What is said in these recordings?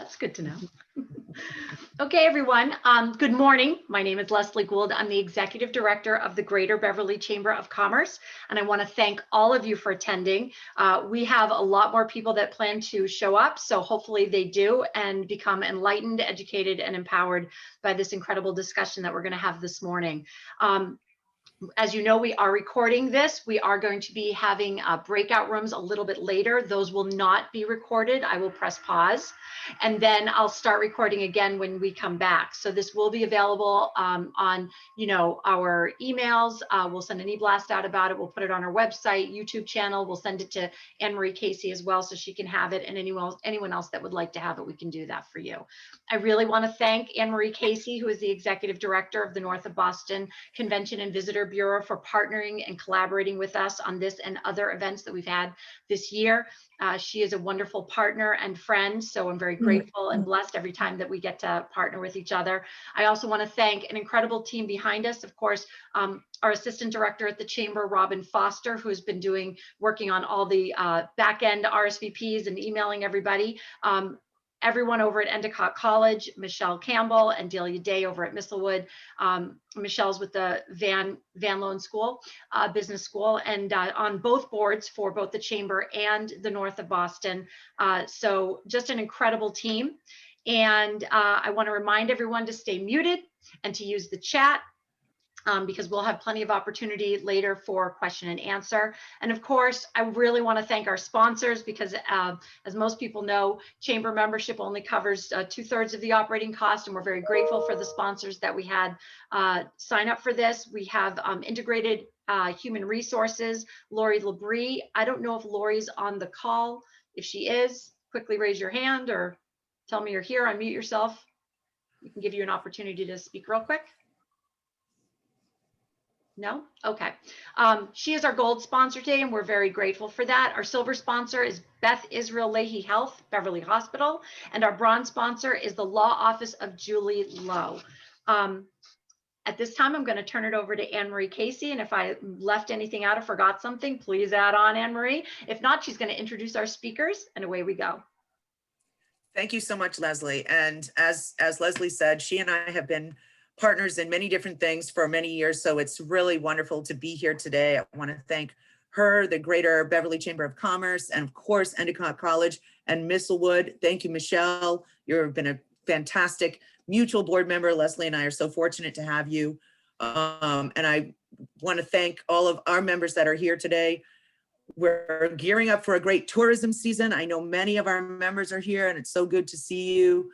That's good to know. Okay, everyone. Good morning. My name is Leslie Gould. I'm the Executive Director of the Greater Beverly Chamber of Commerce, and I want to thank all of you for attending. We have a lot more people that plan to show up, so hopefully they do and become enlightened, educated, and empowered by this incredible discussion that we're going to have this morning. As you know, we are recording this. We are going to be having breakout rooms a little bit later. Those will not be recorded. I will press pause, and then I'll start recording again when we come back. So this will be available on, our emails. We'll send an e-blast out about it. We'll put it on our website, YouTube channel. We'll send it to Anne-Marie Casey as well, so she can have it. And anyone else that would like to have it, we can do that for you. I really want to thank Anne-Marie Casey, who is the Executive Director of the North of Boston Convention and Visitor Bureau, for partnering and collaborating with us on this and other events that we've had this year. She is a wonderful partner and friend, so I'm very grateful and blessed every time that we get to partner with each other. I also want to thank an incredible team behind us. Of course, our Assistant Director at the Chamber, Robin Foster, who's been working on all the back-end RSVPs and emailing everybody. Everyone over at Endicott College, Michelle Campbell and Delia Day over at Mistlewood. Michelle's with the Van Loan School, Business School, and on both boards for both the Chamber and the North of Boston. So just an incredible team. And I want to remind everyone to stay muted and to use the chat. Because we'll have plenty of opportunity later for question and answer. And of course, I really want to thank our sponsors because as most people know, Chamber membership only covers 2/3 of the operating cost, and we're very grateful for the sponsors that we had sign up for this. We have Integrated Human Resources, Lori Labrie. I don't know if Lori's on the call. If she is, quickly raise your hand or tell me you're here, unmute yourself. We can give you an opportunity to speak real quick. No? Okay. She is our gold sponsor today, and we're very grateful for that. Our silver sponsor is Beth Israel Leahy Health, Beverly Hospital, and our bronze sponsor is the Law Office of Julie Lowe. At this time, I'm going to turn it over to Anne-Marie Casey, and if I left anything out or forgot something, please add on, Anne-Marie. If not, she's going to introduce our speakers, and away we go. Thank you so much, Leslie. And as Leslie said, she and I have been partners in many different things for many years. So it's really wonderful to be here today. I want to thank her, the Greater Beverly Chamber of Commerce, and of course, Endicott College and Mistlewood. Thank you, Michelle. You've been a fantastic mutual board member. Leslie and I are so fortunate to have you. And I want to thank all of our members that are here today. We're gearing up for a great tourism season. I know many of our members are here, and it's so good to see you.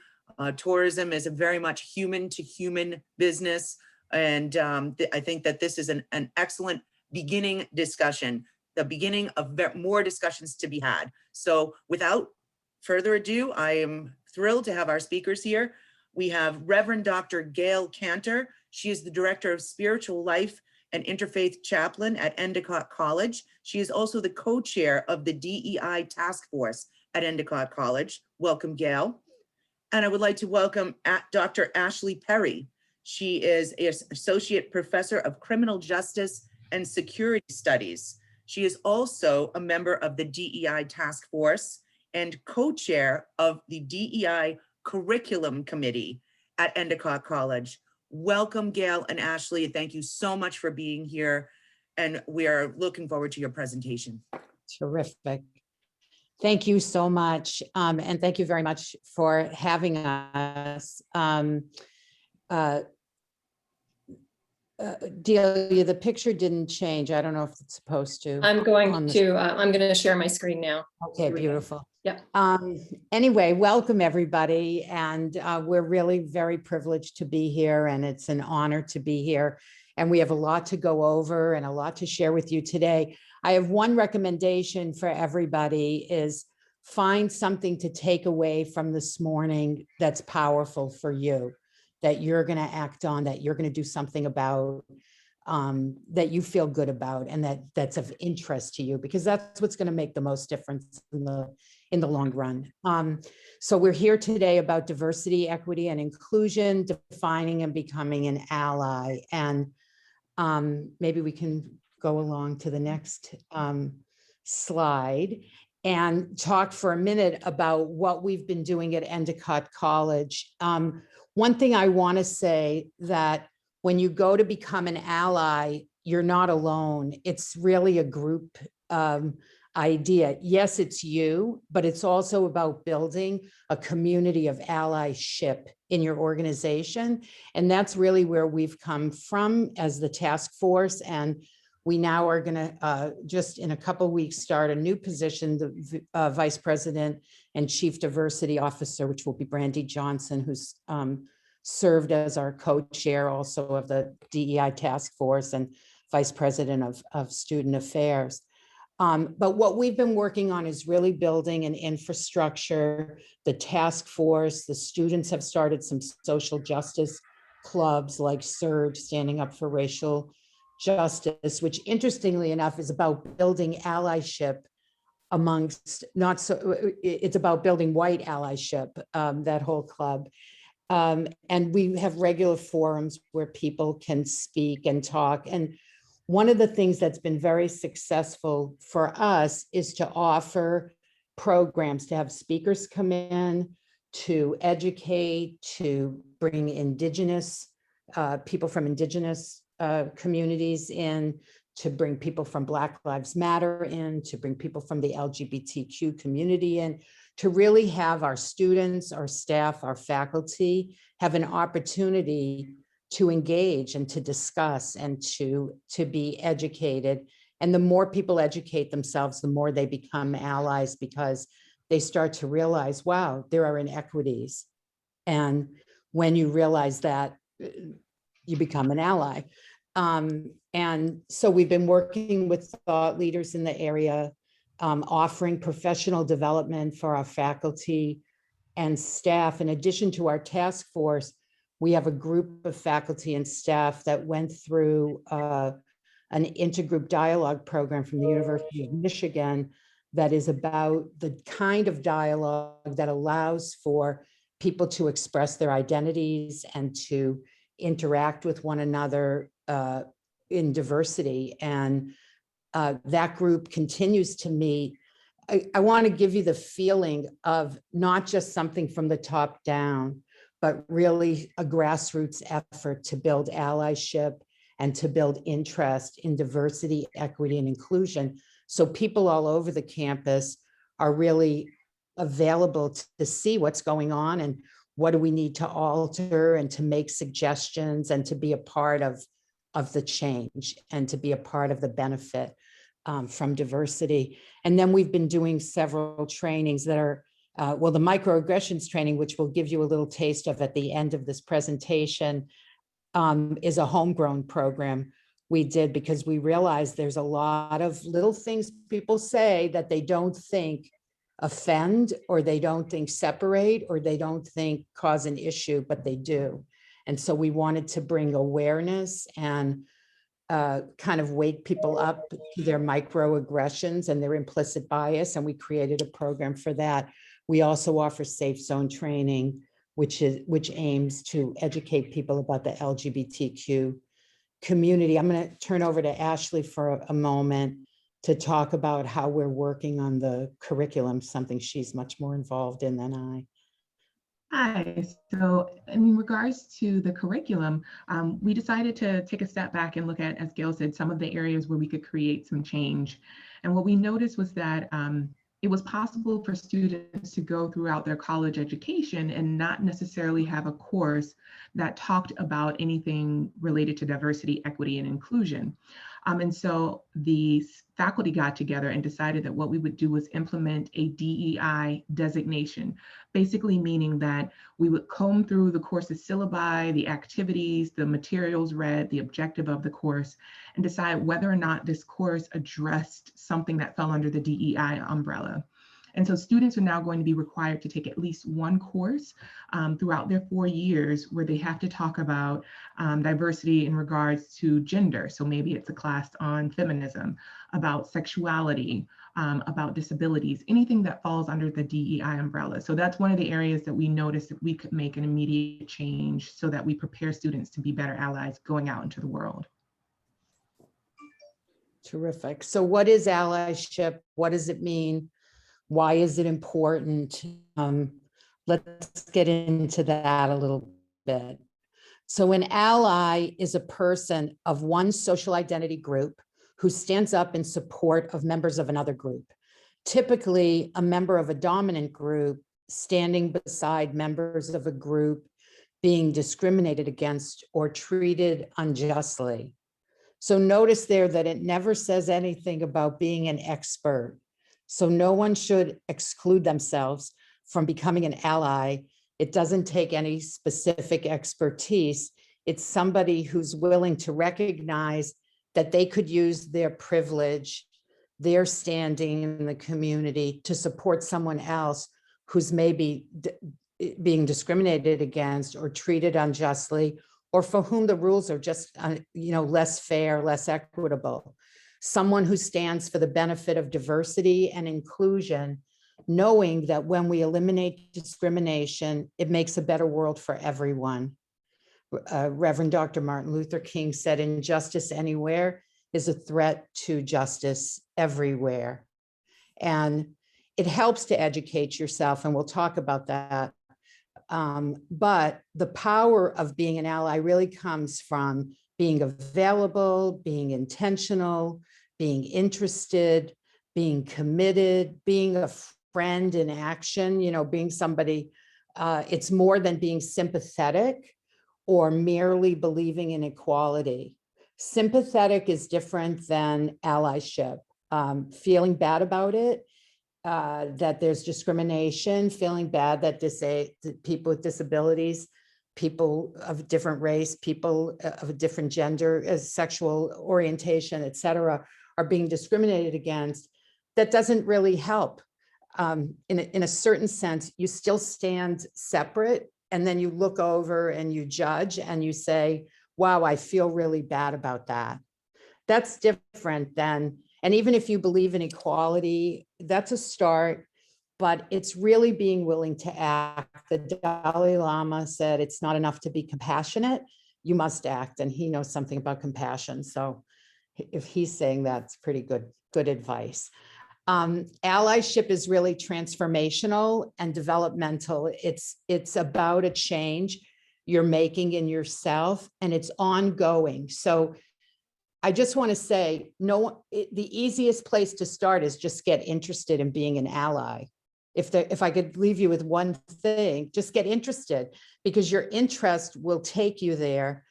Tourism is a very much human to human business. And I think that this is an excellent beginning discussion, the beginning of more discussions to be had. So without further ado, I am thrilled to have our speakers here. We have Reverend Dr. Gail Cantor. She is the Director of Spiritual Life and Interfaith Chaplain at Endicott College. She is also the co-chair of the DEI Task Force at Endicott College. Welcome, Gail. And I would like to welcome Dr. Ashley Perry. She is an Associate Professor of Criminal Justice and Security Studies. She is also a member of the DEI Task Force and co-chair of the DEI Curriculum Committee at Endicott College. Welcome, Gail and Ashley. Thank you so much for being here. And we are looking forward to your presentation. Terrific. Thank you so much. And thank you very much for having us. Delia, the picture didn't change. I don't know if it's supposed to. I'm going to share my screen now. Okay, beautiful. Yep. Anyway, welcome everybody. And we're really very privileged to be here, and it's an honor to be here. And we have a lot to go over and a lot to share with you today. I have one recommendation for everybody is find something to take away from this morning that's powerful for you, that you're going to act on, that you're going to do something about, that you feel good about, and that's of interest to you, because that's what's going to make the most difference in the long run. So we're here today about diversity, equity, and inclusion, defining and becoming an ally. And maybe we can go along to the next slide. and talk for a minute about what we've been doing at Endicott College. One thing I want to say, that when you go to become an ally, you're not alone. It's really a group idea. Yes, it's you, but it's also about building a community of allyship in your organization. And that's really where we've come from as the task force. And we now are going to just in a couple of weeks start a new position, the Vice President and Chief Diversity Officer, which will be Brandy Johnson, who's served as our co-chair also of the DEI task force and Vice President of Student Affairs. But what we've been working on is really building an infrastructure, the task force. The students have started some social justice clubs like SURGE, Standing Up for Racial Justice, which interestingly enough is about building allyship amongst, not so, it's about building white allyship, that whole club. And we have regular forums where people can speak and talk. And one of the things that's been very successful for us is to offer programs, to have speakers come in, to educate, to bring Indigenous people from Indigenous communities in, to bring people from Black Lives Matter in, to bring people from the LGBTQ community in, to really have our students, our staff, our faculty have an opportunity to engage and to discuss and to be educated. And the more people educate themselves, the more they become allies, because they start to realize, wow, there are inequities. And when you realize that, you become an ally. And so we've been working with thought leaders in the area, offering professional development for our faculty and staff. In addition to our task force, we have a group of faculty and staff that went through an intergroup dialogue program from the University of Michigan that is about the kind of dialogue that allows for people to express their identities and to interact with one another in diversity. And that group continues to meet. I want to give you the feeling of not just something from the top down, but really a grassroots effort to build allyship and to build interest in diversity, equity, and inclusion. So people all over the campus are really available to see what's going on and what do we need to alter, and to make suggestions and to be a part of the change and to be a part of the benefit from diversity. And then we've been doing several trainings that are, well, the microaggressions training, which we'll give you a little taste of at the end of this presentation, is a homegrown program we did because we realized there's a lot of little things people say that they don't think offend, or they don't think separate, or they don't think cause an issue, but they do. And so we wanted to bring awareness and kind of wake people up to their microaggressions and their implicit bias. And we created a program for that. We also offer safe zone training, which aims to educate people about the LGBTQ community. I'm going to turn over to Ashley for a moment to talk about how we're working on the curriculum, something she's much more involved in than I. Hi, so in regards to the curriculum, we decided to take a step back and look at, as Gail said, some of the areas where we could create some change. And what we noticed was that it was possible for students to go throughout their college education and not necessarily have a course that talked about anything related to diversity, equity, and inclusion. And so the faculty got together and decided that what we would do was implement a DEI designation, basically meaning that we would comb through the course's syllabi, the activities, the materials read, the objective of the course, and decide whether or not this course addressed something that fell under the DEI umbrella. And so students are now going to be required to take at least one course throughout their 4 years where they have to talk about diversity in regards to gender. So maybe it's a class on feminism, about sexuality, about disabilities, anything that falls under the DEI umbrella. So that's one of the areas that we noticed that we could make an immediate change so that we prepare students to be better allies going out into the world. Terrific. So what is allyship? What does it mean? Why is it important? Let's get into that a little bit. So an ally is a person of one social identity group who stands up in support of members of another group. Typically, a member of a dominant group standing beside members of a group being discriminated against or treated unjustly. So notice there that it never says anything about being an expert. So no one should exclude themselves from becoming an ally. It doesn't take any specific expertise. It's somebody who's willing to recognize that they could use their privilege, their standing in the community to support someone else who's maybe being discriminated against or treated unjustly, or for whom the rules are just less fair, less equitable. Someone who stands for the benefit of diversity and inclusion, knowing that when we eliminate discrimination, it makes a better world for everyone. Reverend Dr. Martin Luther King said, injustice anywhere is a threat to justice everywhere. And it helps to educate yourself, and we'll talk about that. But the power of being an ally really comes from being available, being intentional, being interested, being committed, being a friend in action, being somebody, it's more than being sympathetic or merely believing in equality. Sympathetic is different than allyship. Feeling bad about it, that there's discrimination, feeling bad that people with disabilities, people of different race, people of a different gender, sexual orientation, et cetera, are being discriminated against, that doesn't really help. In a certain sense, you still stand separate, and then you look over and you judge and you say, wow, I feel really bad about that. That's different than, and even if you believe in equality, that's a start, but it's really being willing to act. The Dalai Lama said, it's not enough to be compassionate, you must act. And he knows something about compassion. So if he's saying that's pretty good advice. Allyship is really transformational and developmental. It's about a change you're making in yourself, and it's ongoing. So I just want to say, the easiest place to start is just get interested in being an ally. If I could leave you with one thing, just get interested, because your interest will take you there.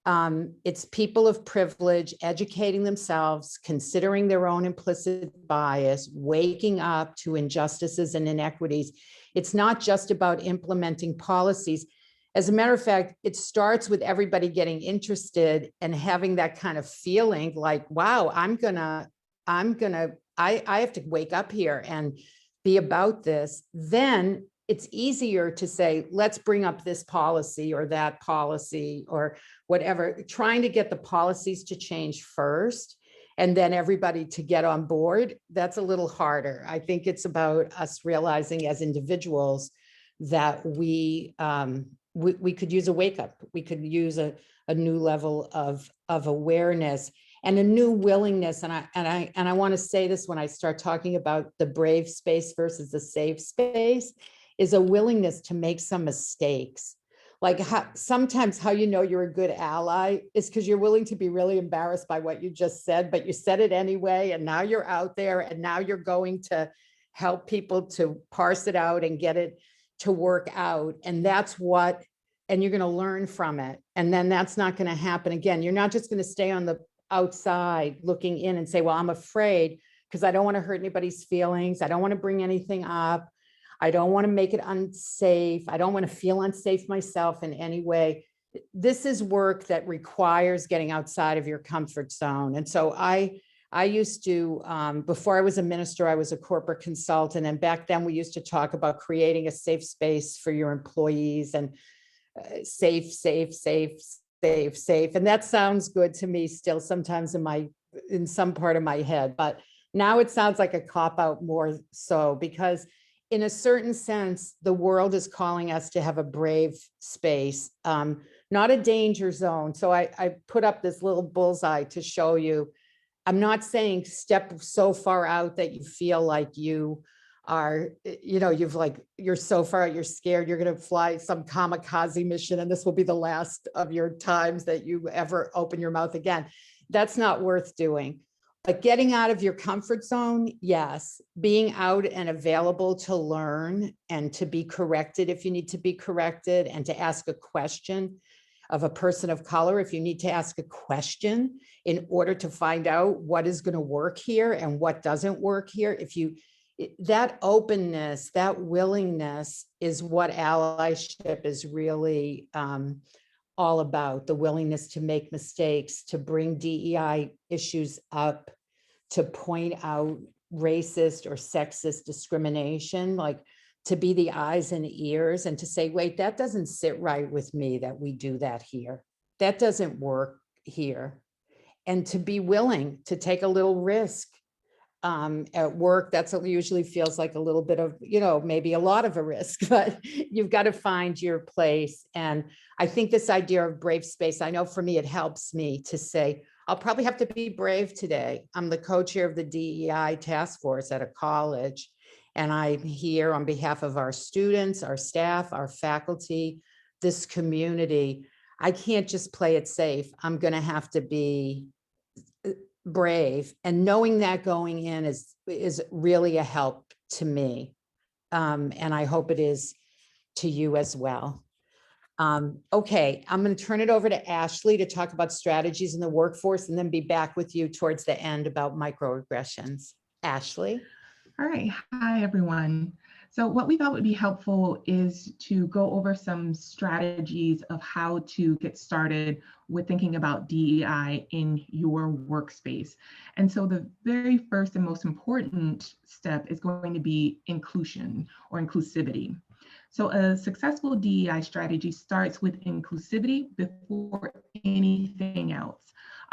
It's people of privilege educating themselves, considering their own implicit bias, waking up to injustices and inequities. It's not just about implementing policies. As a matter of fact, it starts with everybody getting interested and having that kind of feeling like, wow, I have to wake up here and be about this. Then it's easier to say, let's bring up this policy or that policy or whatever, trying to get the policies to change first and then everybody to get on board. That's a little harder. I think it's about us realizing as individuals that we could use a wake up. We could use a new level of awareness and a new willingness. And I want to say this when I start talking about the brave space versus the safe space, is a willingness to make some mistakes. Like sometimes how you know you're a good ally is because you're willing to be really embarrassed by what you just said, but you said it anyway, and now you're out there, and now you're going to help people to parse it out and get it to work out. And and you're going to learn from it. And then that's not going to happen again. You're not just going to stay on the outside looking in and say, well, I'm afraid because I don't want to hurt anybody's feelings. I don't want to bring anything up. I don't want to make it unsafe. I don't want to feel unsafe myself in any way. This is work that requires getting outside of your comfort zone. And so I used to, before I was a minister, I was a corporate consultant. And back then we used to talk about creating a safe space for your employees and safe. And that sounds good to me still sometimes in some part of my head, but now it sounds like a cop-out more so, because in a certain sense, the world is calling us to have a brave space, not a danger zone. So I put up this little bullseye to show you, I'm not saying step so far out that you feel like you are, you're so far out, you're scared, you're going to fly some kamikaze mission, and this will be the last of your times that you ever open your mouth again. That's not worth doing. But getting out of your comfort zone, yes. Being out and available to learn and to be corrected if you need to be corrected, and to ask a question of a person of color if you need to ask a question in order to find out what is going to work here and what doesn't work here. That openness, that willingness is what allyship is really all about. The willingness to make mistakes, to bring DEI issues up, to point out racist or sexist discrimination, like to be the eyes and ears and to say, wait, that doesn't sit right with me that we do that here. That doesn't work here. And to be willing to take a little risk at work. That's what usually feels like a little bit of, maybe a lot of a risk, but you've got to find your place. And I think this idea of brave space, I know for me, it helps me to say, I'll probably have to be brave today. I'm the co-chair of the DEI task force at a college, and I'm here on behalf of our students, our staff, our faculty, this community. I can't just play it safe. I'm going to have to be brave, and knowing that going in is really a help to me, and I hope it is to you as well. Okay, I'm going to turn it over to Ashley to talk about strategies in the workforce, and then be back with you towards the end about microaggressions. Ashley. All right. Hi, everyone. So what we thought would be helpful is to go over some strategies of how to get started with thinking about DEI in your workspace. And so the very first and most important step is going to be inclusion or inclusivity. So a successful DEI strategy starts with inclusivity before anything else.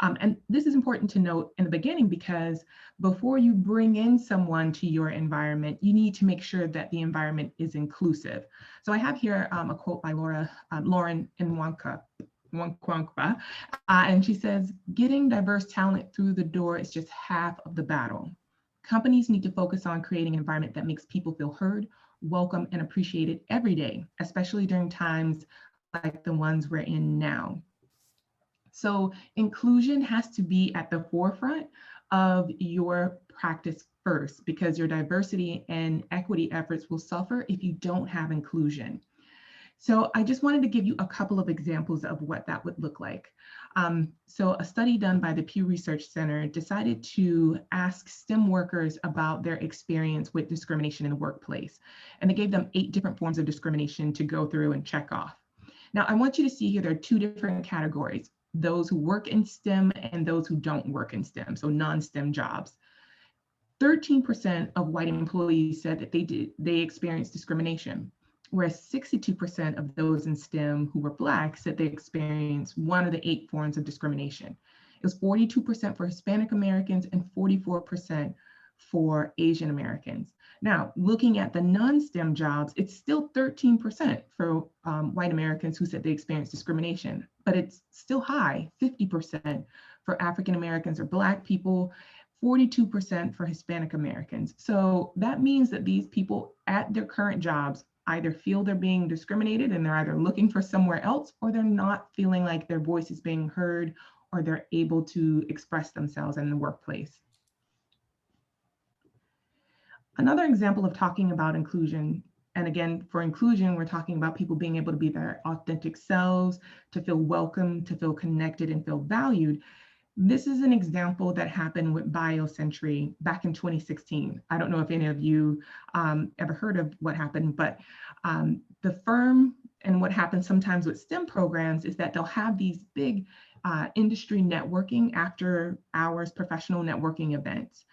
And this is important to note in the beginning, because before you bring in someone to your environment, you need to make sure that the environment is inclusive. So I have here a quote by Lauren Nwankpa, and she says, "Getting diverse talent through the door is just half of the battle. Companies need to focus on creating an environment that makes people feel heard, welcome, and appreciated every day, especially during times like the ones we're in now." So inclusion has to be at the forefront of your practice first, because your diversity and equity efforts will suffer if you don't have inclusion. So I just wanted to give you a couple of examples of what that would look like. So a study done by the Pew Research Center decided to ask STEM workers about their experience with discrimination in the workplace. And they gave them 8 different forms of discrimination to go through and check off. Now, I want you to see here, there are 2 different categories: those who work in STEM and those who don't work in STEM, so non-STEM jobs. 13% of white employees said that they experienced discrimination, whereas 62% of those in STEM who were Black said they experienced one of the 8 forms of discrimination. It was 42% for Hispanic Americans and 44% for Asian Americans. Now, looking at the non-STEM jobs, it's still 13% for white Americans who said they experienced discrimination, but it's still high, 50% for African Americans or Black people, 42% for Hispanic Americans. So that means that these people at their current jobs either feel they're being discriminated and they're either looking for somewhere else, or they're not feeling like their voice is being heard or they're able to express themselves in the workplace. Another example of talking about inclusion, and again, for inclusion, we're talking about people being able to be their authentic selves, to feel welcome, to feel connected, and feel valued. This is an example that happened with Biosentry back in 2016. I don't know if any of you ever heard of what happened, but the firm, and what happens sometimes with STEM programs is that they'll have these big industry networking, after hours professional networking events.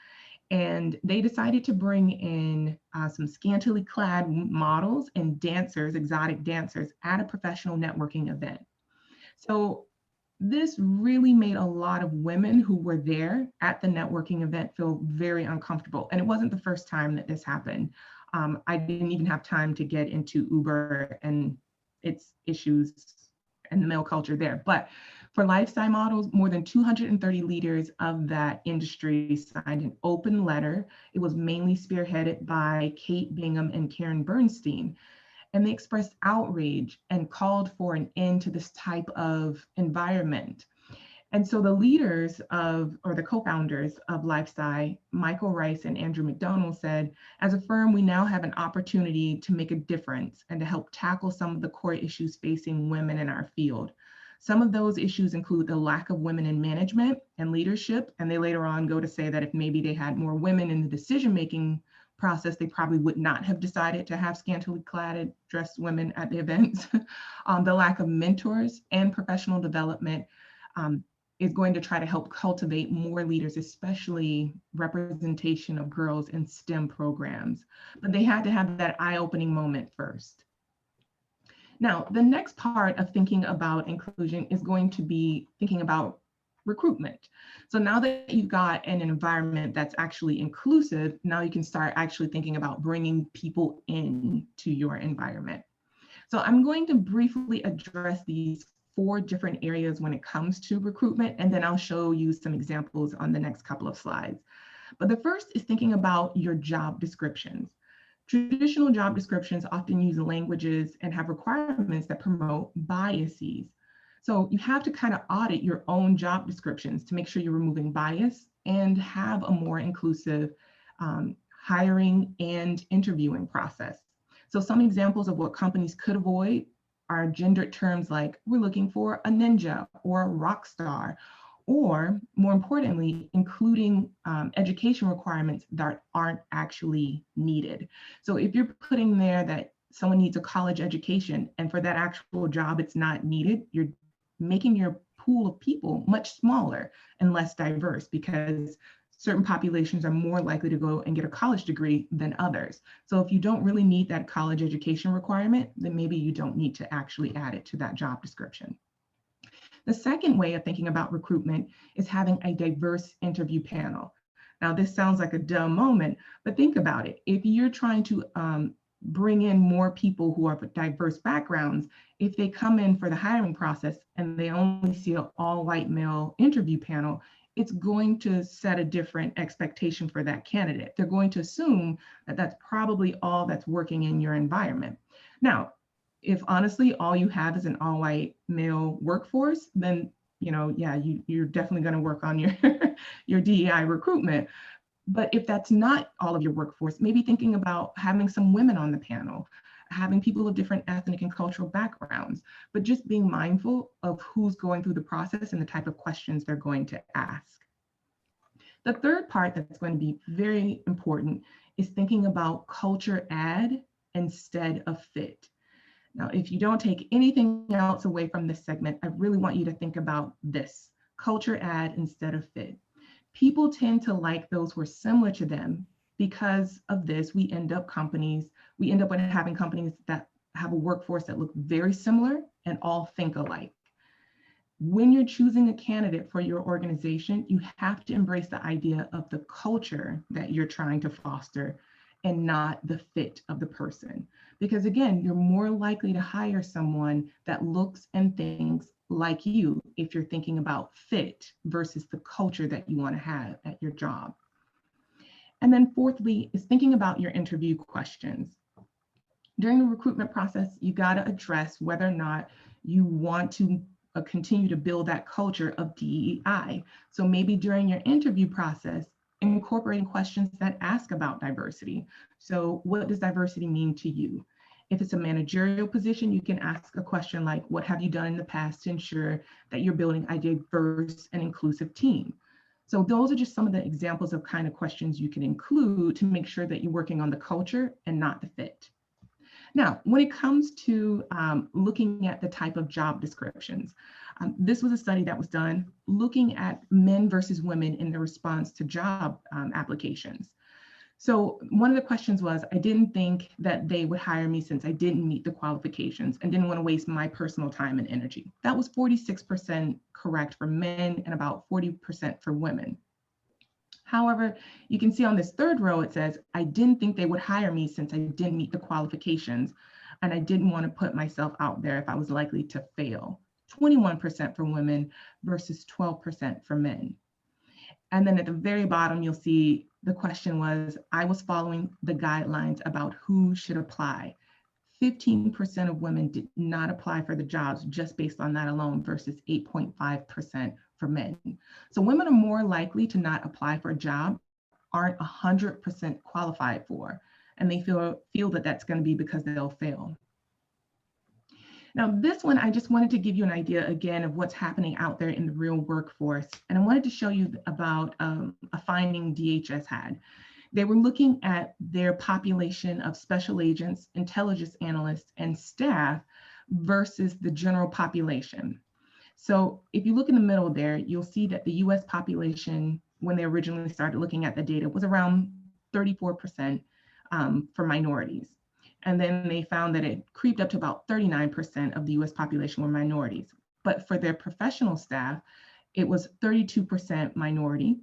And they decided to bring in some scantily clad models and dancers, exotic dancers, at a professional networking event. So this really made a lot of women who were there at the networking event feel very uncomfortable. And it wasn't the first time that this happened. I didn't even have time to get into Uber and its issues and the male culture there. But For lifestyle models, more than 230 leaders of that industry signed an open letter. It was mainly spearheaded by Kate Bingham and Karen Bernstein. And they expressed outrage and called for an end to this type of environment. And so the leaders or the co-founders of Lifestyle, Michael Rice and Andrew McDonald, said, as a firm, we now have an opportunity to make a difference and to help tackle some of the core issues facing women in our field. Some of those issues include the lack of women in management and leadership. And they later on go to say that if maybe they had more women in the decision-making process, they probably would not have decided to have scantily clad dressed women at the events. The lack of mentors and professional development is going to try to help cultivate more leaders, especially representation of girls in STEM programs. But they had to have that eye-opening moment first. Now, the next part of thinking about inclusion is going to be thinking about recruitment. So now that you've got an environment that's actually inclusive, now you can start actually thinking about bringing people in to your environment. So I'm going to briefly address these 4 different areas when it comes to recruitment, and then I'll show you some examples on the next couple of slides. But the first is thinking about your job descriptions. Traditional job descriptions often use languages and have requirements that promote biases. So you have to kind of audit your own job descriptions to make sure you're removing bias and have a more inclusive hiring and interviewing process. So some examples of what companies could avoid are gendered terms like, we're looking for a ninja or a rock star, or more importantly, including education requirements that aren't actually needed. So if you're putting there that someone needs a college education and for that actual job it's not needed, you're making your pool of people much smaller and less diverse, because certain populations are more likely to go and get a college degree than others. So if you don't really need that college education requirement, then maybe you don't need to actually add it to that job description. The second way of thinking about recruitment is having a diverse interview panel. Now, this sounds like a dumb moment, but think about it. If you're trying to bring in more people who are diverse backgrounds, if they come in for the hiring process and they only see an all-white male interview panel, it's going to set a different expectation for that candidate. They're going to assume that that's probably all that's working in your environment. Now, if honestly all you have is an all-white male workforce, then you're definitely going to work on your DEI recruitment. But if that's not all of your workforce, maybe thinking about having some women on the panel, having people of different ethnic and cultural backgrounds, but just being mindful of who's going through the process and the type of questions they're going to ask. The third part that's going to be very important is thinking about culture add instead of fit. Now, if you don't take anything else away from this segment, I really want you to think about this: culture add instead of fit. People tend to like those who are similar to them. Because of this, we end up with having companies that have a workforce that look very similar and all think alike. When you're choosing a candidate for your organization, you have to embrace the idea of the culture that you're trying to foster and not the fit of the person. Because again, you're more likely to hire someone that looks and thinks like you if you're thinking about fit versus the culture that you want to have at your job. And then fourthly is thinking about your interview questions. During the recruitment process, you got to address whether or not you want to continue to build that culture of DEI. So maybe during your interview process, incorporating questions that ask about diversity. So what does diversity mean to you? If it's a managerial position, you can ask a question like, what have you done in the past to ensure that you're building a diverse and inclusive team? So those are just some of the examples of kind of questions you can include to make sure that you're working on the culture and not the fit. Now, when it comes to looking at the type of job descriptions, this was a study that was done looking at men versus women in the response to job applications. So one of the questions was, I didn't think that they would hire me since I didn't meet the qualifications and didn't want to waste my personal time and energy. That was 46% correct for men and about 40% for women. However, you can see on this third row, it says, I didn't think they would hire me since I didn't meet the qualifications and I didn't want to put myself out there if I was likely to fail. 21% for women versus 12% for men. And then at the very bottom, you'll see the question was, I was following the guidelines about who should apply. 15% of women did not apply for the jobs just based on that alone versus 8.5% for men. So women are more likely to not apply for a job aren't 100% qualified for, and they feel that that's going to be because they'll fail. Now, this one, I just wanted to give you an idea again of what's happening out there in the real workforce. And I wanted to show you about a finding DHS had. They were looking at their population of special agents, intelligence analysts, and staff versus the general population. So if you look in the middle there, you'll see that the US population, when they originally started looking at the data, was around 34% for minorities. And then they found that it creeped up to about 39% of the US population were minorities. But for their professional staff, it was 32% minority.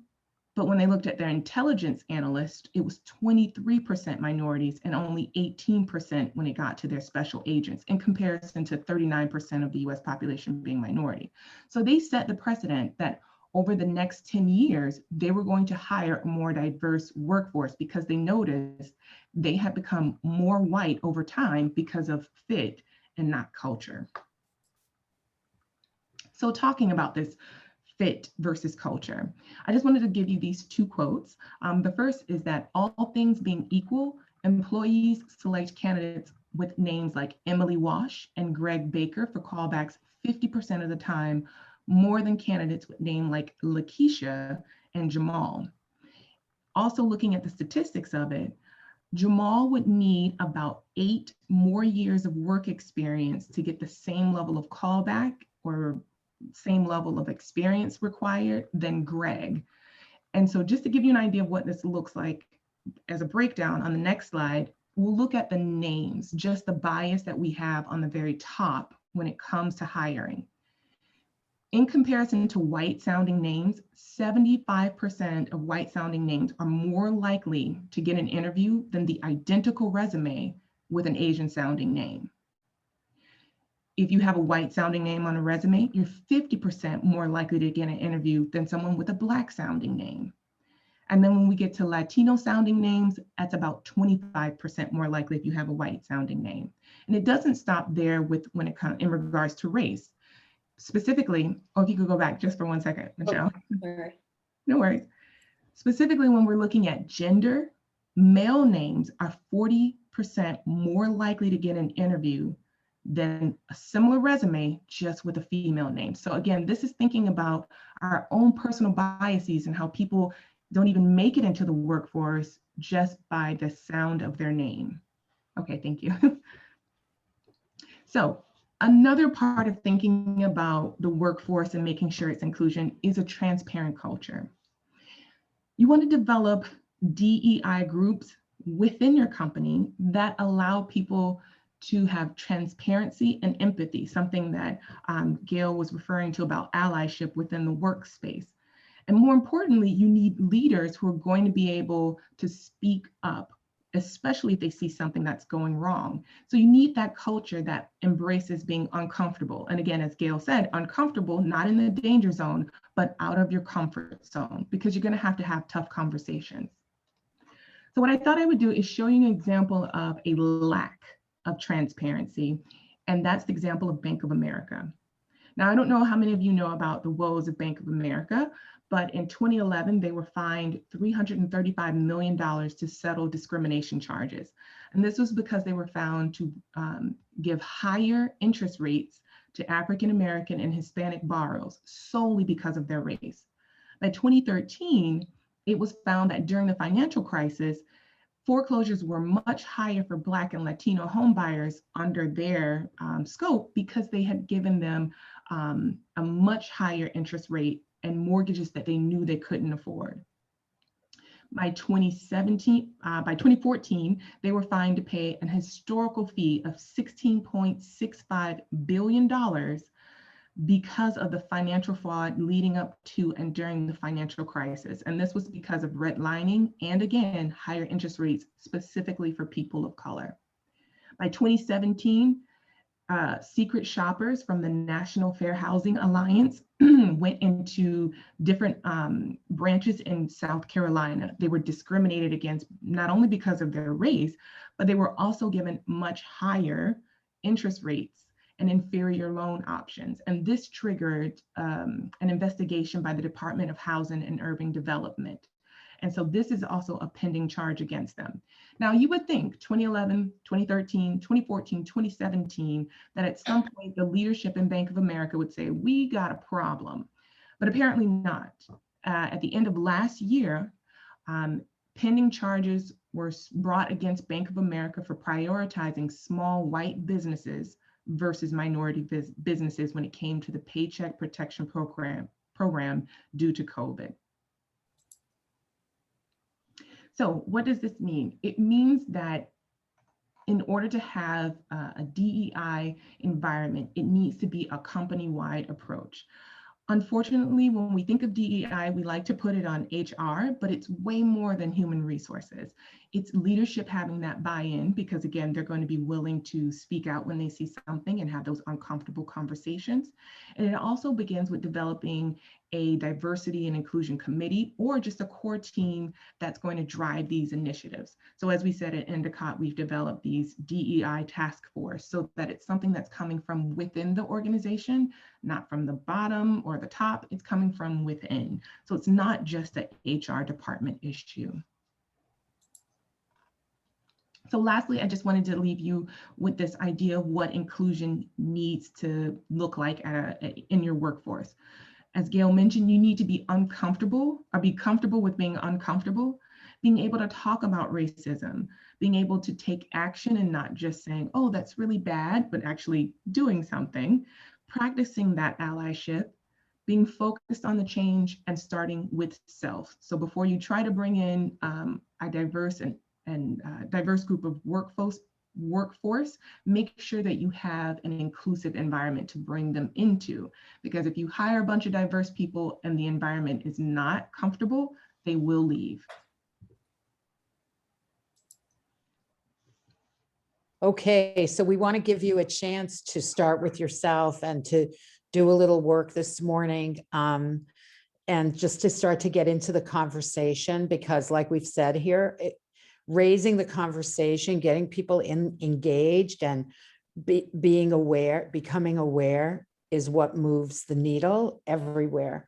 But when they looked at their intelligence analysts, it was 23% minorities and only 18% when it got to their special agents, in comparison to 39% of the US population being minority. So they set the precedent that over the next 10 years, they were going to hire a more diverse workforce because they noticed they had become more white over time because of fit and not culture. So talking about this fit versus culture, I just wanted to give you these two quotes. The first is that all things being equal, employees select candidates with names like Emily Wash and Greg Baker for callbacks 50% of the time, more than candidates with names like Lakeisha and Jamal. Also looking at the statistics of it, Jamal would need about 8 more years of work experience to get the same level of callback or same level of experience required than Greg. And so just to give you an idea of what this looks like as a breakdown on the next slide, we'll look at the names, just the bias that we have on the very top when it comes to hiring. In comparison to white sounding names, 75% of white sounding names are more likely to get an interview than the identical resume with an Asian sounding name. If you have a white sounding name on a resume, you're 50% more likely to get an interview than someone with a black sounding name. And then when we get to Latino sounding names, that's about 25% more likely if you have a white sounding name. And it doesn't stop there with when it comes in regards to race. Specifically, or if you could go back just for 1 second, Michelle. All right. No worries. Specifically, when we're looking at gender, male names are 40% more likely to get an interview than a similar resume just with a female name. So again, this is thinking about our own personal biases and how people don't even make it into the workforce just by the sound of their name. Okay, thank you. So another part of thinking about the workforce and making sure it's inclusion is a transparent culture. You want to develop DEI groups within your company that allow people to have transparency and empathy, something that Gail was referring to about allyship within the workspace. And more importantly, you need leaders who are going to be able to speak up, especially if they see something that's going wrong. So you need that culture that embraces being uncomfortable. And again, as Gail said, uncomfortable, not in the danger zone, but out of your comfort zone, because you're going to have tough conversations. So what I thought I would do is show you an example of a lack of transparency, and that's the example of Bank of America. Now, I don't know how many of you know about the woes of Bank of America, but in 2011, they were fined $335 million to settle discrimination charges. And this was because they were found to give higher interest rates to African American and Hispanic borrowers solely because of their race. By 2013, it was found that during the financial crisis, foreclosures were much higher for Black and Latino home buyers under their scope because they had given them a much higher interest rate and mortgages that they knew they couldn't afford. By 2014, they were fined to pay an historical fee of $16.65 billion because of the financial fraud leading up to and during the financial crisis. And this was because of redlining and again, higher interest rates specifically for people of color. By 2017, secret shoppers from the National Fair Housing Alliance went into different branches in South Carolina. They were discriminated against not only because of their race, but they were also given much higher interest rates and inferior loan options. And this triggered an investigation by the Department of Housing and Urban Development. And so this is also a pending charge against them. Now, you would think 2011, 2013, 2014, 2017, that at some point the leadership in Bank of America would say, we got a problem, but apparently not. At the end of last year, pending charges were brought against Bank of America for prioritizing small white businesses versus minority businesses when it came to the Paycheck Protection Program due to COVID. So what does this mean? It means that in order to have a DEI environment, it needs to be a company-wide approach. Unfortunately, when we think of DEI, we like to put it on HR, but it's way more than human resources. It's leadership having that buy-in, because again, they're going to be willing to speak out when they see something and have those uncomfortable conversations. And it also begins with developing a diversity and inclusion committee, or just a core team that's going to drive these initiatives. So as we said at Endicott, we've developed these DEI task force so that it's something that's coming from within the organization, not from the bottom or the top, it's coming from within. So it's not just an HR department issue. So lastly, I just wanted to leave you with this idea of what inclusion needs to look like in your workforce. As Gail mentioned, you need to be uncomfortable, or be comfortable with being uncomfortable, being able to talk about racism, being able to take action and not just saying, oh, that's really bad, but actually doing something, practicing that allyship, being focused on the change, and starting with self. So before you try to bring in a diverse and diverse group of workforce, make sure that you have an inclusive environment to bring them into. Because if you hire a bunch of diverse people and the environment is not comfortable, they will leave. Okay, so we want to give you a chance to start with yourself and to do a little work this morning, and just to start to get into the conversation, because like we've said here, raising the conversation, getting people engaged and being aware, becoming aware is what moves the needle everywhere.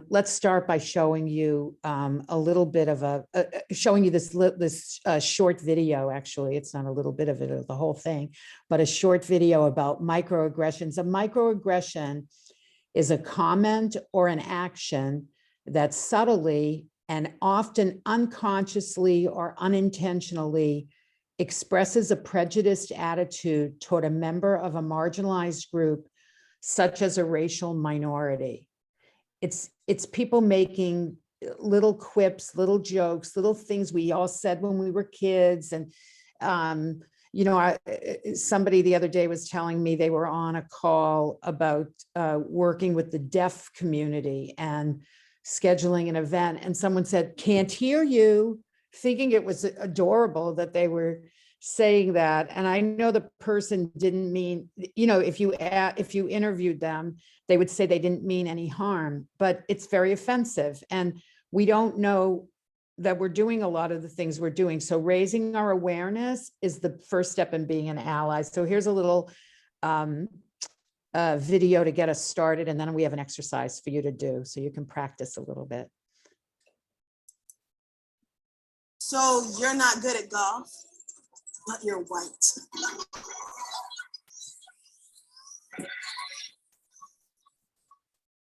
Let's start by showing you a little bit of showing you this short video. Actually, it's not a little bit of it, or the whole thing, but a short video about microaggressions. A microaggression is a comment or an action that subtly and often unconsciously or unintentionally expresses a prejudiced attitude toward a member of a marginalized group, such as a racial minority. It's people making little quips, little jokes, little things we all said when we were kids. And, you know, somebody the other day was telling me they were on a call about working with the deaf community and scheduling an event. And someone said, can't hear you, thinking it was adorable that they were saying that. And I know the person didn't mean, you know, if you interviewed them, they would say they didn't mean any harm, but it's very offensive. And we don't know that we're doing a lot of the things we're doing. So raising our awareness is the first step in being an ally. So here's a little video to get us started, and then we have an exercise for you to do so you can practice a little bit. So you're not good at golf, but you're white.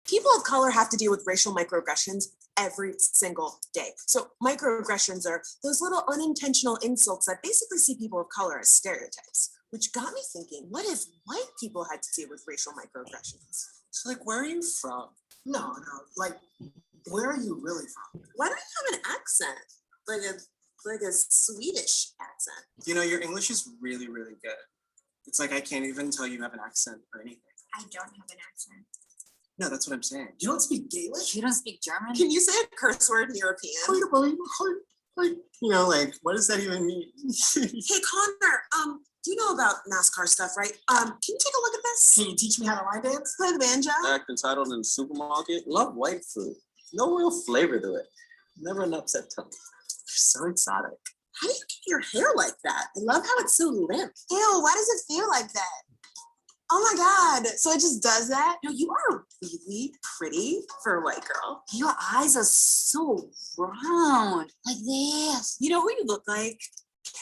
People of color have to deal with racial microaggressions every single day. So microaggressions are those little unintentional insults that basically see people of color as stereotypes, which got me thinking, what if white people had to deal with racial microaggressions? So like, where are you from? No, like, where are you really from? Why don't you have an accent? Like a Swedish accent. You know, your English is really, really good. It's like, I can't even tell you have an accent or anything. I don't have an accent. No, that's what I'm saying. You don't speak Gaelic? You don't speak German? Can you say a curse word in European? Like, you know, like, what does that even mean? Hey, Connor, Do you know about NASCAR stuff, right? Can you take a look at this? Can you teach me how to line dance? Play the banjo. Act entitled in the supermarket. Love white food. No real flavor to it. Never an upset tummy. You're so exotic. How do you get your hair like that? I love how it's so limp. Ew, why does it feel like that? Oh my God, so it just does that? No, you are really pretty for a white girl. Your eyes are so round, like this. You know who you look like?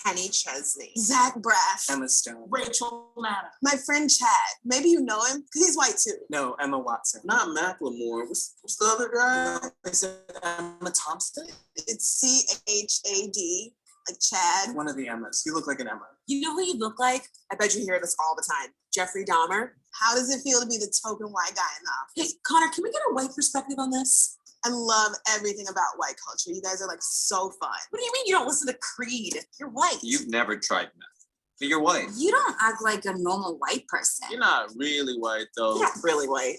Kenny Chesney, Zach Braff, Emma Stone. Rachel Maddow, my friend Chad. Maybe you know him because he's white too. No, Emma Watson. Not Macklemore. What's the other guy? Is it Emma Thompson? It's CHAD, like Chad. One of the Emmas. You look like an Emma. You know who you look like? I bet you hear this all the time. Jeffrey Dahmer. How does it feel to be the token white guy in the office? Hey, Connor, can we get a white perspective on this? I love everything about white culture. You guys are like so fun. What do you mean you don't listen to Creed? You're white. You've never tried meth. But you're white. You don't act like a normal white person. You're not really white though. You're not really white.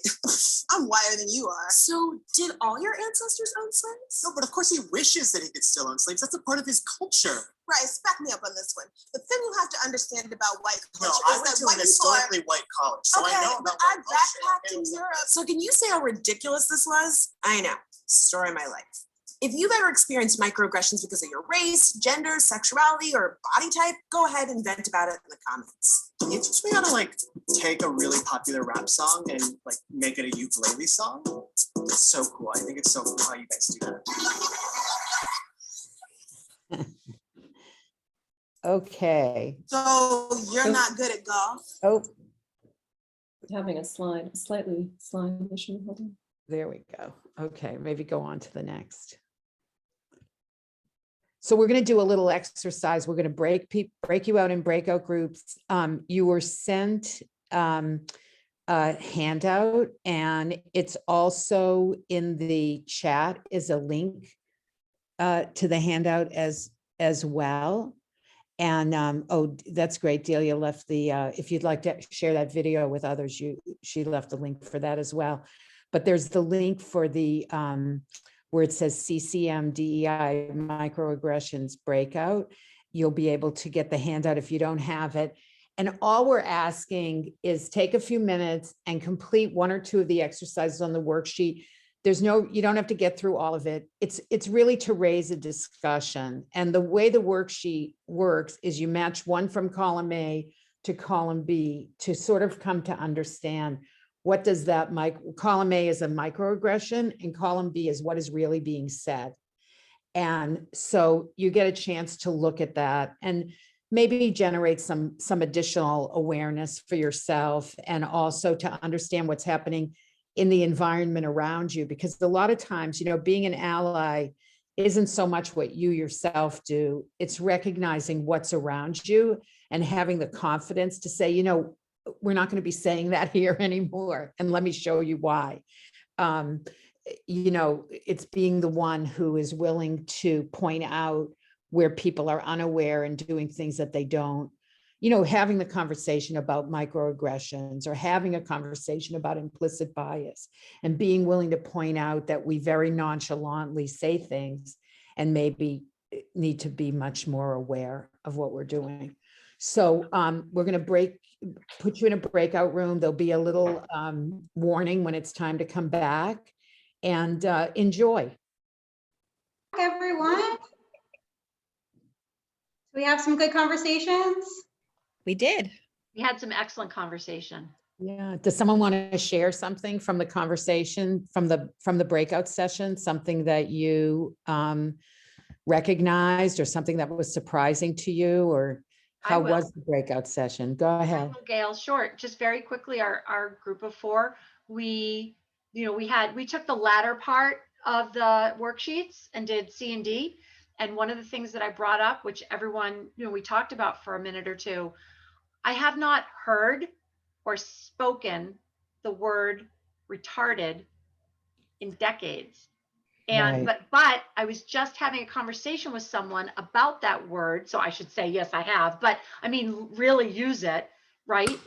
I'm whiter than you are. So did all your ancestors own slaves? No, but of course he wishes that he could still own slaves. That's a part of his culture. Right, back me up on this one. The thing you have to understand about white No, culture I is went that to white an people are... historically white college, so Okay, I know but about I white culture. backpacked in Europe. So can you say how ridiculous this was? I know. Story of my life. If you've ever experienced microaggressions because of your race, gender, sexuality, or body type, go ahead and vent about it in the comments. Can you teach me how to like take a really popular rap song and like make it a ukulele song? It's so cool. I think it's so cool how you guys do that. Okay. So you're not good at golf? Oh, Having a slightly slide issue. Hold on. there we go. Okay, maybe go on to the next. So we're going to do a little exercise. We're going to break you out in breakout groups. You were sent a handout, and it's also in the chat is a link to the handout as well. And oh, that's great. Delia left the, if you'd like to share that video with others, she left the link for that as well. But there's the link for the, where it says CCM DEI microaggressions breakout. You'll be able to get the handout if you don't have it. And all we're asking is take a few minutes and complete one or two of the exercises on the worksheet. You don't have to get through all of it. It's really to raise a discussion. And the way the worksheet works is you match one from column A to column B to sort of come to understand what does that column A is a microaggression and column B is what is really being said. And so you get a chance to look at that and maybe generate some additional awareness for yourself and also to understand what's happening in the environment around you, because a lot of times, being an ally isn't so much what you yourself do, it's recognizing what's around you and having the confidence to say, we're not going to be saying that here anymore. And let me show you why. It's being the one who is willing to point out where people are unaware and doing things that they don't, having the conversation about microaggressions or having a conversation about implicit bias and being willing to point out that we very nonchalantly say things and maybe need to be much more aware of what we're doing. So we're going to put you in a breakout room. There'll be a little warning when it's time to come back, and enjoy. Everyone. We have some good conversations. We did. We had some excellent conversation. Yeah. Does someone want to share something from the conversation from the breakout session? Something that you recognized or something that was surprising to you, or how was the breakout session? Go ahead. Gail, short, just very quickly, our group of four, we took the latter part of the worksheets and did C and D. And one of the things that I brought up, which everyone, we talked about for a minute or two, I have not heard or spoken the word retarded in decades. And Right. but I was just having a conversation with someone about that word. So I should say, yes, I have, but I mean, really use it, right?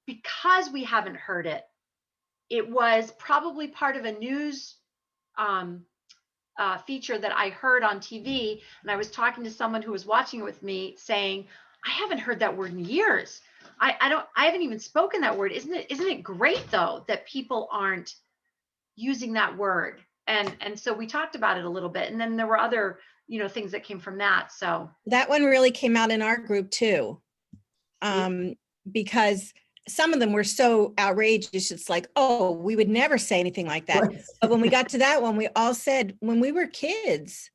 Because we haven't heard it. It was probably part of a news feature that I heard on TV. And I was talking to someone who was watching it with me saying, I haven't heard that word in years. I haven't even spoken that word. Isn't it great though that people aren't using that word? And so we talked about it a little bit, and then there were other, things that came from that. So that one really came out in our group too, because some of them were so outrageous. It's like, oh, we would never say anything like that. But when we got to that one, we all said, when we were kids,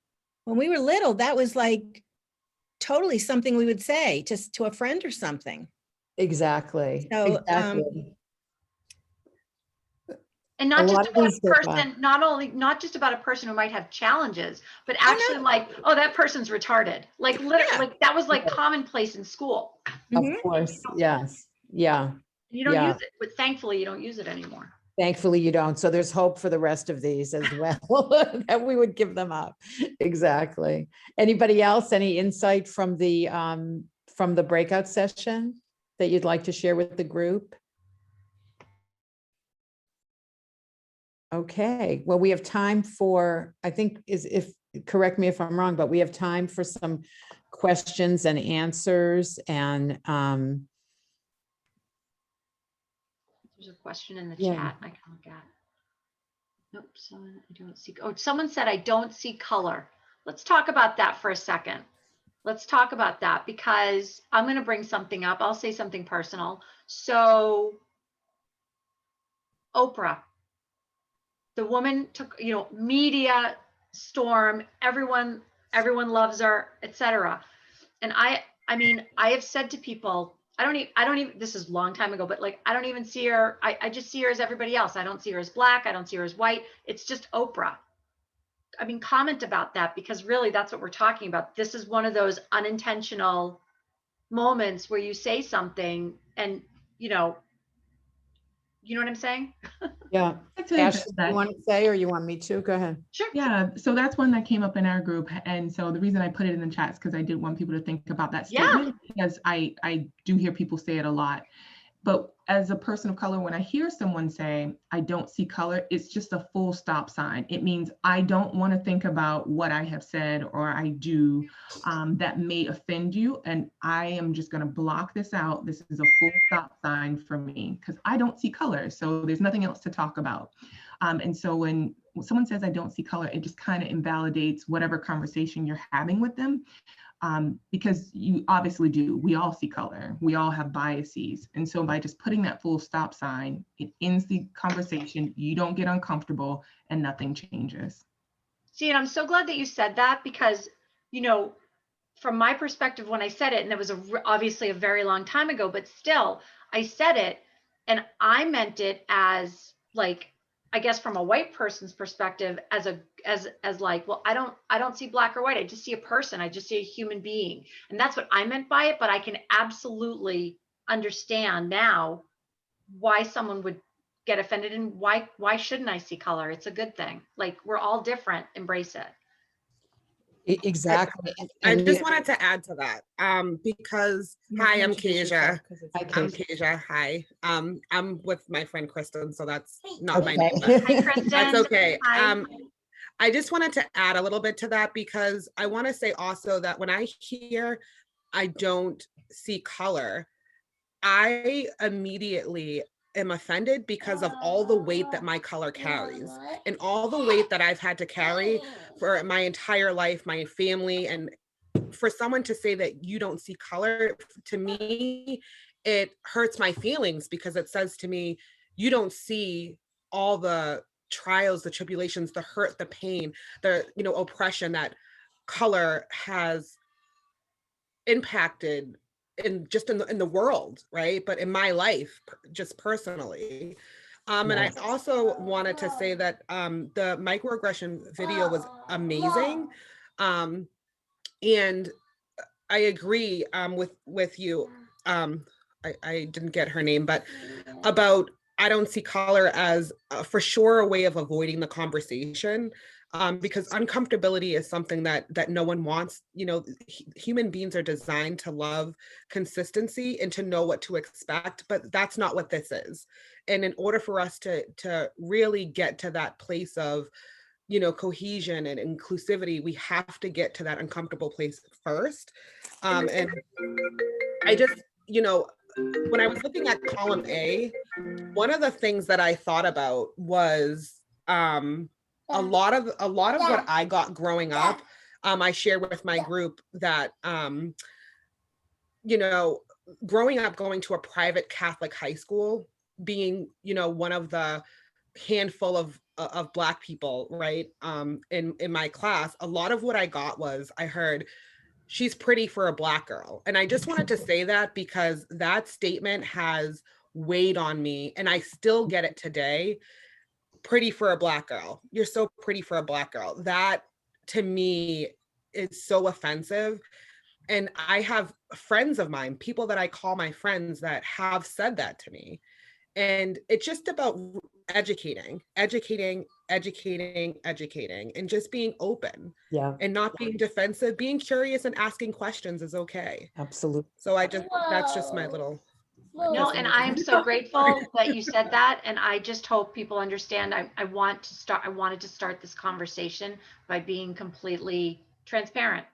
when we were little, that was like totally something we would say to a friend or something. Exactly. So, exactly. and not just about a person, not just about a person who might have challenges, but actually like, oh, that person's retarded. Like literally, like that was like commonplace in school. Of course, yes, yeah. You don't use it, but thankfully you don't use it anymore. Thankfully you don't. So there's hope for the rest of these as well, that we would give them up. Exactly. Anybody else, any insight from the breakout session that you'd like to share with the group? Okay, well, we have time for, I think correct me if I'm wrong, but we have time for some questions and answers. And there's a question in the chat I can look at. Nope, someone I don't see. Oh, someone said I don't see color. Let's talk about that for a second. Let's talk about that because I'm going to bring something up. I'll say something personal. So Oprah, the woman took, media storm, everyone loves her, etc. And I mean, I have said to people, I don't even, this is a long time ago, but like, I don't even see her. I just see her as everybody else. I don't see her as black. I don't see her as white. It's just Oprah. I mean, comment about that because really that's what we're talking about. This is one of those unintentional moments where you say something and, you know what I'm saying? Yeah. Ashley, you want to say, or you want me to? Go ahead. Sure. Yeah, so that's one that came up in our group. And so the reason I put it in the chat is because I did want people to think about that statement, because I do hear people say it a lot. But as a person of color, when I hear someone say, I don't see color, it's just a full stop sign. It means I don't want to think about what I have said or I do that may offend you. And I am just going to block this out. This is a full stop sign for me because I don't see color. So there's nothing else to talk about. And so when someone says I don't see color, it just kind of invalidates whatever conversation you're having with them. Because you obviously do. We all see color. We all have biases. And so by just putting that full stop sign, it ends the conversation. You don't get uncomfortable and nothing changes. See, and I'm so glad that you said that because, from my perspective, when I said it, and it was obviously a very long time ago, but still I said it and I meant it as like, I guess from a white person's perspective as like, well, I don't see black or white. I just see a person. I just see a human being. And that's what I meant by it. But I can absolutely understand now why someone would get offended and why shouldn't I see color? It's a good thing. Like we're all different. Embrace it. Exactly. I just wanted to add to that because hi, I'm Kasia. I'm Kasia. Hi. I'm with my friend Kristen, so that's not my name. Hi, Kristen. That's okay. Hi. I just wanted to add a little bit to that because I want to say also that when I hear I don't see color, I immediately am offended because of all the weight that my color carries and all the weight that I've had to carry for my entire life, my family. And for someone to say that you don't see color, to me, it hurts my feelings because it says to me, you don't see all the trials, the tribulations, the hurt, the pain, the oppression that color has impacted in the world, right? But in my life, just personally. And I also wanted to say that the microaggression video was amazing. And I agree with you. I didn't get her name, but about I don't see color as for sure a way of avoiding the conversation. Because uncomfortability is something that no one wants. Human beings are designed to love consistency and to know what to expect, but that's not what this is. And in order for us to really get to that place of cohesion and inclusivity, we have to get to that uncomfortable place first. And I just, when I was looking at column A, one of the things that I thought about was a lot of what I got growing up. I shared with my group that, growing up, going to a private Catholic high school, being, one of the handful of Black people, right, in my class, a lot of what I got was, I heard, she's pretty for a Black girl. And I just wanted to say that because that statement has weighed on me, and I still get it today. Pretty for a Black girl. You're so pretty for a Black girl. That, to me, is so offensive. And I have friends of mine, people that I call my friends, that have said that to me. And it's just about educating, and just being open. Yeah. And not being defensive. Being curious and asking questions is okay. Absolutely. So that's just my little. No, and I'm so grateful that you said that. And I just hope people understand. I wanted to start this conversation by being completely transparent.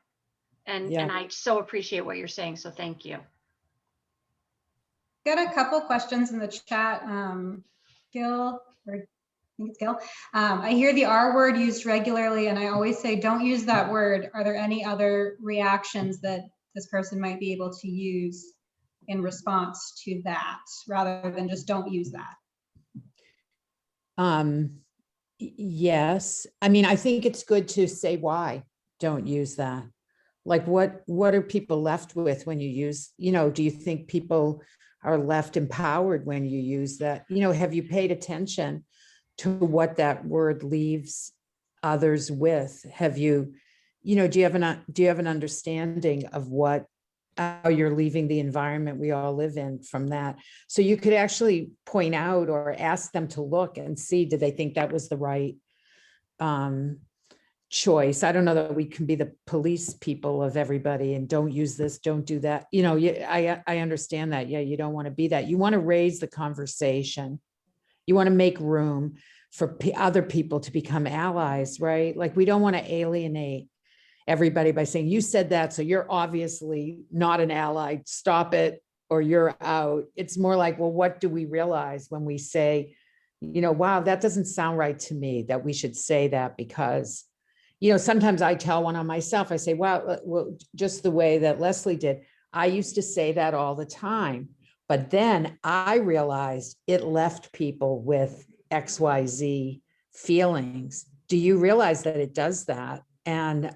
And I so appreciate what you're saying. So thank you. Got a couple questions in the chat. Gil, or I think it's Gil. I hear the R word used regularly, and I always say, don't use that word. Are there any other reactions that this person might be able to use in response to that, rather than just don't use that? Yes. I mean, I think it's good to say why don't use that. Like, what are people left with when you use, do you think people are left empowered when you use that? Have you paid attention to what that word leaves others with? Have you, do you have an understanding of how you're leaving the environment we all live in from that? So you could actually point out or ask them to look and see, did they think that was the right choice? I don't know that we can be the police people of everybody and don't use this, don't do that. I understand that. Yeah, you don't want to be that. You want to raise the conversation. You want to make room for other people to become allies, right? Like, we don't want to alienate everybody by saying, you said that, so you're obviously not an ally, stop it, or you're out. It's more like, well, what do we realize when we say, wow, that doesn't sound right to me, that we should say that? Because sometimes I tell one on myself, I say, wow, well, just the way that Leslie did, I used to say that all the time, but then I realized it left people with XYZ feelings. Do you realize that it does that? And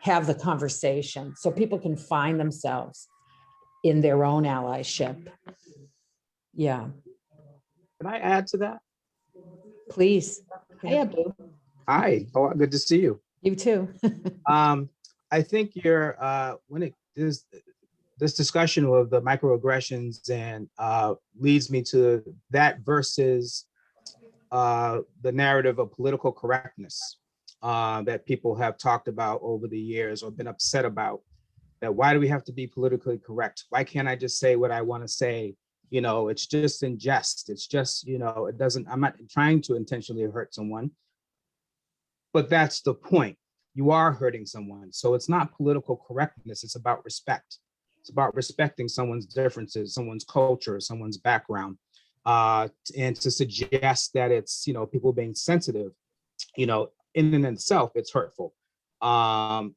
have the conversation so people can find themselves in their own allyship. Yeah. Can I add to that? Please. Hey, Abu. Hi, good to see you. You too. I think when it is this discussion of the microaggressions and leads me to that versus the narrative of political correctness that people have talked about over the years or been upset about. That why do we have to be politically correct? Why can't I just say what I want to say? It's just in jest. It's just, it doesn't, I'm not trying to intentionally hurt someone. But that's the point. You are hurting someone. So it's not political correctness. It's about respect. It's about respecting someone's differences, someone's culture, someone's background. And to suggest that it's, people being sensitive, in and itself, it's hurtful. And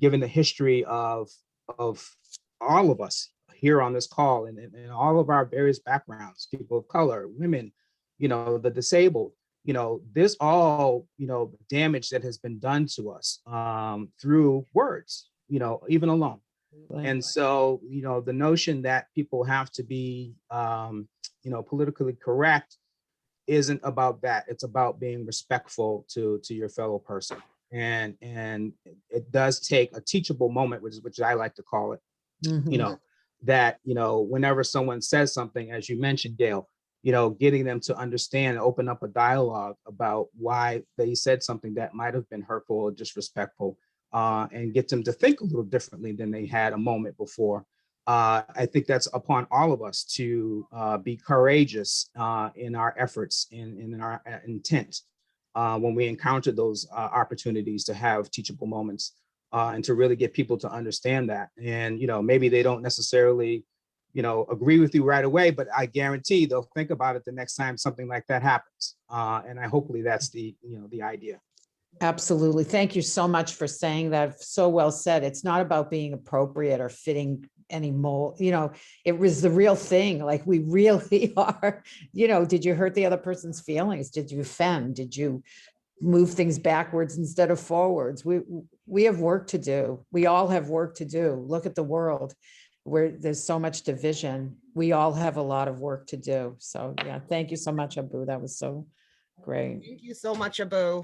given the history of all of us here on this call and all of our various backgrounds, people of color, women, the disabled, this all, damage that has been done to us through words, even alone. Right. And so, the notion that people have to be, politically correct isn't about that. It's about being respectful to your fellow person. And it does take a teachable moment, which I like to call it, Mm-hmm. that, whenever someone says something, as you mentioned, Dale, getting them to understand and open up a dialogue about why they said something that might have been hurtful or disrespectful, and get them to think a little differently than they had a moment before. I think that's upon all of us to be courageous in our efforts and in our intent when we encounter those opportunities to have teachable moments, and to really get people to understand that. And, maybe they don't necessarily, agree with you right away, but I guarantee they'll think about it the next time something like that happens. And hopefully that's the idea. Absolutely. Thank you so much for saying that. So well said. It's not about being appropriate or fitting any mold. It was the real thing. Like, we really are, did you hurt the other person's feelings? Did you offend? Did you move things backwards instead of forwards? We have work to do. We all have work to do. Look at the world where there's so much division. We all have a lot of work to do. So yeah, thank you so much, Abu. That was so great. Thank you so much, Abu.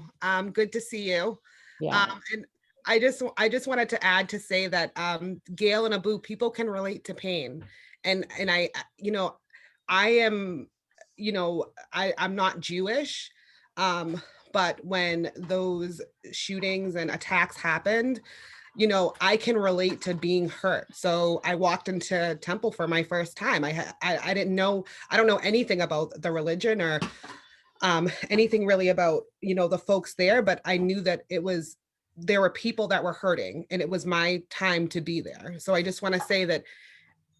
Good to see you. Yeah. And I just wanted to add to say that Gail and Abu, people can relate to pain, and I, I am, I'm not Jewish, but when those shootings and attacks happened, I can relate to being hurt. So I walked into temple for my first time. I didn't know, I don't know anything about the religion or anything really about, the folks there, but I knew that there were people that were hurting, and it was my time to be there. So I just want to say that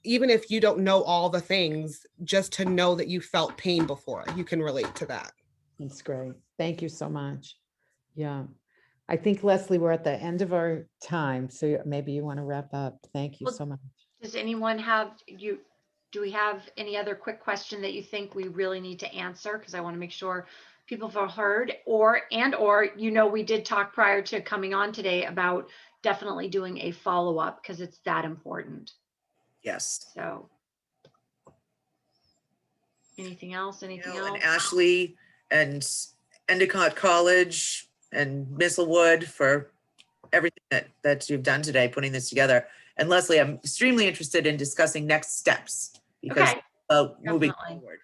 even if you don't know all the things, just to know that you felt pain before, you can relate to that. That's great. Thank you so much. Yeah. I think, Leslie, we're at the end of our time, so maybe you want to wrap up. Thank you so much. Does anyone do we have any other quick question that you think we really need to answer? Because I want to make sure people feel heard, or we did talk prior to coming on today about definitely doing a follow-up, because it's that important. Yes. So anything else? And Ashley and Endicott College and Mistlewood for everything that you've done today, putting this together. And Leslie, I'm extremely interested in discussing next steps, because moving forward.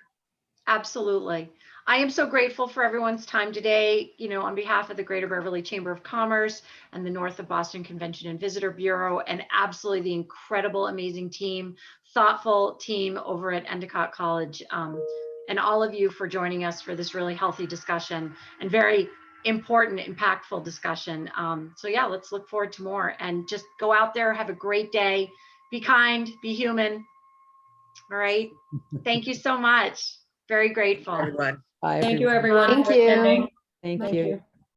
Absolutely. I am so grateful for everyone's time today, on behalf of the Greater Beverly Chamber of Commerce and the North of Boston Convention and Visitor Bureau, and absolutely the incredible, amazing team, thoughtful team over at Endicott College, and all of you for joining us for this really healthy discussion and very important, impactful discussion. So yeah, let's look forward to more, and just go out there, have a great day, be kind, be human. All right. Thank you so much. Very grateful. Everyone. Bye, Thank you, everyone. everyone. Thank you. Thank Thank you. you.